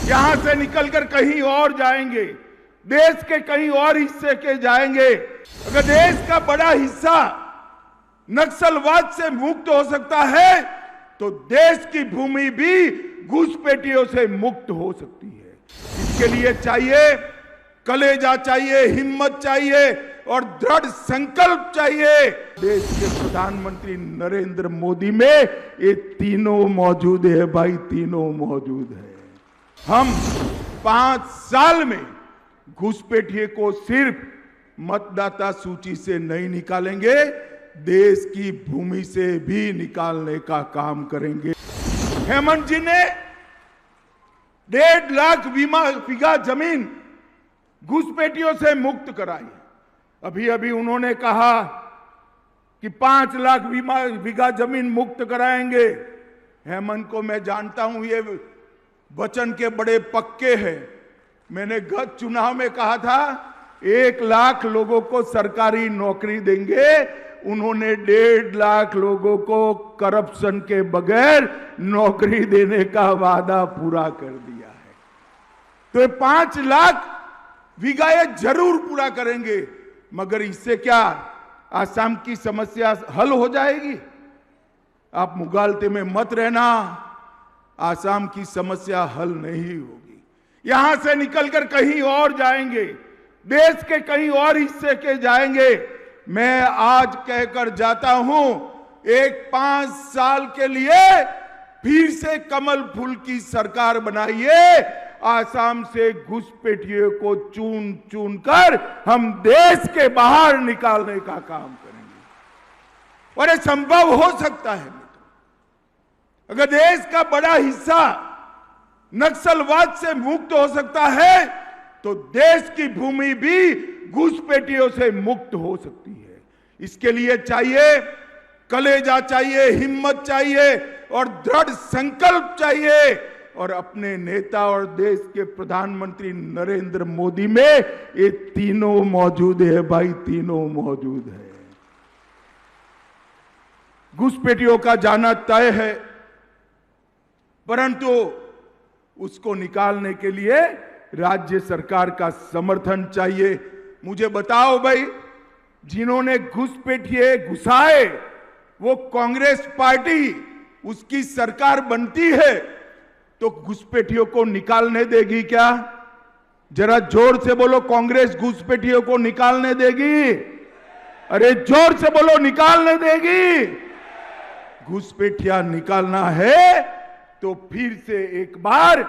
यहां से निकलकर कहीं और जाएंगे, देश के कहीं और हिस्से के जाएंगे। अगर देश का बड़ा हिस्सा नक्सलवाद से मुक्त हो सकता है तो देश की भूमि भी घुसपैठियों से मुक्त हो सकती है। इसके लिए चाहिए कलेजा, चाहिए हिम्मत, चाहिए और दृढ़ संकल्प चाहिए। देश के प्रधानमंत्री नरेंद्र मोदी में ये तीनों मौजूद है भाई, तीनों मौजूद है। हम 5 साल में घुसपैठिए को सिर्फ मतदाता सूची से नहीं निकालेंगे, देश की भूमि से भी निकालने का काम करेंगे। हेमंत जी ने 1.5 लाख बीघा जमीन घुसपैठियों से मुक्त कराई। अभी अभी उन्होंने कहा कि 5 लाख बीघा जमीन मुक्त कराएंगे। हेमंत को मैं जानता हूं, ये वचन के बड़े पक्के हैं। मैंने गत चुनाव में कहा था 1 लाख लोगों को सरकारी नौकरी देंगे, उन्होंने 1.5 लाख लोगों को करप्शन के बगैर नौकरी देने का वादा पूरा कर दिया है। तो 5 लाख बीघा ये जरूर पूरा करेंगे, मगर इससे क्या आसाम की समस्या हल हो जाएगी? आप मुगालते में मत रहना, आसाम की समस्या हल नहीं होगी। यहां से निकलकर कहीं और जाएंगे, देश के कहीं और हिस्से के जाएंगे। मैं आज कहकर जाता हूं, एक 5 साल के लिए फिर से कमल फूल की सरकार बनाइए। आसाम से घुसपैठियों को चुन चुन कर हम देश के बाहर निकालने का काम करेंगे और ये संभव हो सकता है। अगर देश का बड़ा हिस्सा नक्सलवाद से मुक्त हो सकता है तो देश की भूमि भी घुसपैठियों से मुक्त हो सकती है। इसके लिए चाहिए कलेजा, चाहिए हिम्मत, चाहिए और दृढ़ संकल्प चाहिए। और अपने नेता और देश के प्रधानमंत्री नरेंद्र मोदी में ये तीनों मौजूद है भाई, तीनों मौजूद है। घुसपैठियों का जाना तय है, परंतु उसको निकालने के लिए राज्य सरकार का समर्थन चाहिए। मुझे बताओ भाई, जिन्होंने घुसपैठिए घुसाए वो कांग्रेस पार्टी, उसकी सरकार बनती है तो घुसपैठियों को निकालने देगी क्या? जरा जोर से बोलो, कांग्रेस घुसपैठियों को निकालने देगी? अरे जोर से बोलो, निकालने देगी? घुसपैठिया निकालना है तो फिर से एक बार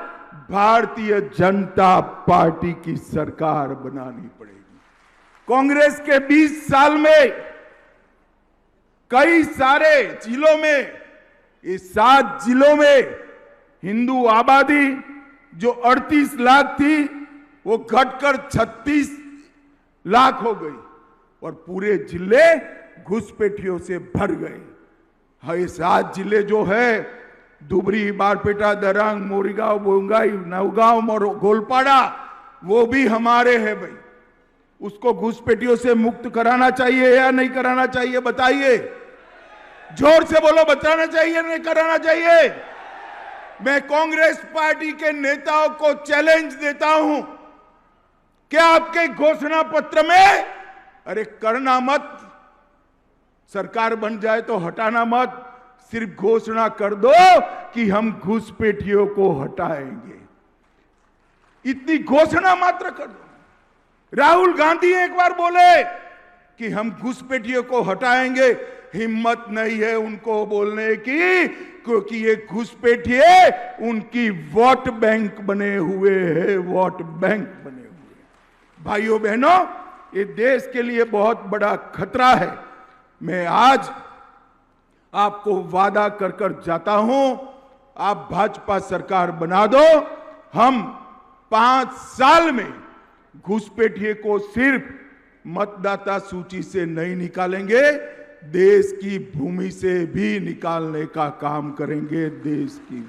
भारतीय जनता पार्टी की सरकार बनानी पड़ेगी। कांग्रेस के 20 साल में कई सारे जिलों में, इस 7 जिलों में हिंदू आबादी जो 38 लाख थी वो घटकर 36 लाख हो गई और पूरे जिले घुसपैठियों से भर गए। ये 7 जिले जो है, धुबरी, बारपेटा, दरंग, मोरीगांव, बोंगाई, नौगांव और गोलपाड़ा, वो भी हमारे हैं भाई। उसको घुसपैठियों से मुक्त कराना चाहिए या नहीं कराना चाहिए? बताइए, जोर से बोलो, बताना चाहिए नहीं कराना चाहिए? मैं कांग्रेस पार्टी के नेताओं को चैलेंज देता हूं, क्या आपके घोषणा पत्र में, अरे करना मत, सरकार बन जाए तो हटाना मत, सिर्फ घोषणा कर दो कि हम घुसपैठियों को हटाएंगे। इतनी घोषणा मात्र कर दो। राहुल गांधी एक बार बोले कि हम घुसपैठियों को हटाएंगे, हिम्मत नहीं है उनको बोलने की, क्योंकि ये घुसपैठिए उनकी वोट बैंक बने हुए हैं, वोट बैंक बने हुए हैं। भाइयों बहनों, ये देश के लिए बहुत बड़ा खतरा है। मैं आज आपको वादा कर कर जाता हूं, आप भाजपा सरकार बना दो, हम 5 साल में घुसपैठिए को सिर्फ मतदाता सूची से नहीं निकालेंगे, देश की भूमि से भी निकालने का काम करेंगे। देश की